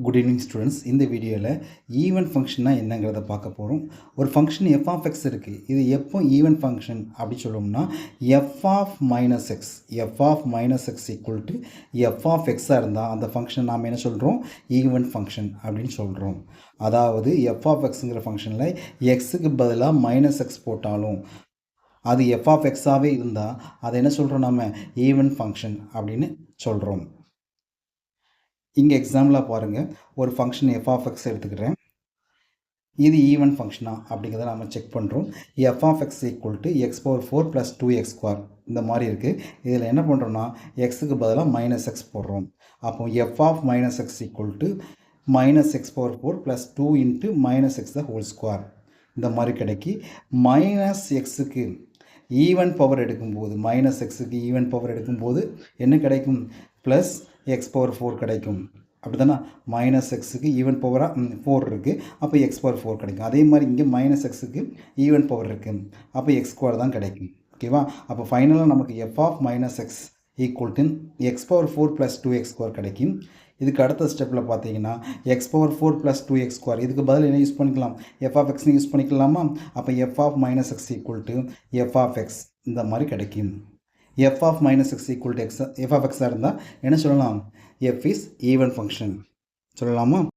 Good evening students. இந்த வீடியோவில் even ஃபங்க்ஷன்னா என்னங்கிறத பார்க்க போகிறோம். ஒரு ஃபங்க்ஷன் எஃப் ஆஃப் எக்ஸ் இருக்குது. இது எப்போ ஈவன் ஃபங்க்ஷன் அப்படி சொல்லணும்னா F of minus X equal to F of எக்ஸாக இருந்தால் அந்த ஃபங்க்ஷன் நாம் என்ன சொல்கிறோம்? ஈவன் ஃபங்க்ஷன் அப்படின்னு சொல்கிறோம். அதாவது எஃப் ஆஃப் எக்ஸுங்கிற ஃபங்க்ஷனில் எக்ஸுக்கு பதிலாக மைனஸ் எக்ஸ் போட்டாலும் அது எஃப் ஆஃப் எக்ஸாகவே இருந்தால் அதை என்ன சொல்கிறோம்? நம்ம ஈவன் ஃபங்க்ஷன் அப்படின்னு சொல்கிறோம். இங்கே எக்ஸாம்பிளாக பாருங்கள், ஒரு ஃபங்க்ஷன் எஃப் ஆஃப் எக்ஸ் எடுத்துக்கிறேன். இது ஈவன் ஃபங்க்ஷனா அப்படிங்கிறத நம்ம செக் பண்ணுறோம். F of X equal to X power 4 + 2x² இந்த மாதிரி இருக்குது. இதில் என்ன பண்ணுறோன்னா எக்ஸுக்கு பதிலாக மைனஸ் எக்ஸ் போடுறோம். அப்போ F of minus X equal to minus X power 4 + 2 × minus X the whole square இந்த மாதிரி கிடைக்கி. மைனஸ் எக்ஸுக்கு ஈவன் பவர் எடுக்கும்போது என்ன கிடைக்கும்? ப்ளஸ் எக்ஸ் பவர் 4 கிடைக்கும். அப்படி தானே? மைனஸ் எக்ஸுக்கு ஈவன் பவராக 4 இருக்குது, அப்போ எக்ஸ் பவர் 4 கிடைக்கும். அதே மாதிரி இங்கே மைனஸ் எக்ஸுக்கு ஈவன் பவர் இருக்குது, அப்போ x² தான் கிடைக்கும். ஓகேவா? அப்போ ஃபைனலாக நமக்கு F of minus X equal to X power 4 + 2x² கிடைக்கும். இதுக்கு அடுத்த ஸ்டெப்பில் பார்த்தீங்கன்னா எக்ஸ் பவர் 4 + 2x², இதுக்கு பதில் என்ன யூஸ் பண்ணிக்கலாம்? எஃப் ஆஃப் எக்ஸ்னு யூஸ் பண்ணிக்கலாமா? அப்போ F of minus X equal to F of X இந்த மாதிரி கிடைக்கும். F of minus X equal to F of எக்ஸாக இருந்தால் என்ன சொல்லலாம்? எஃப் இஸ் ஈவன் ஃபங்க்ஷன் சொல்லலாமா?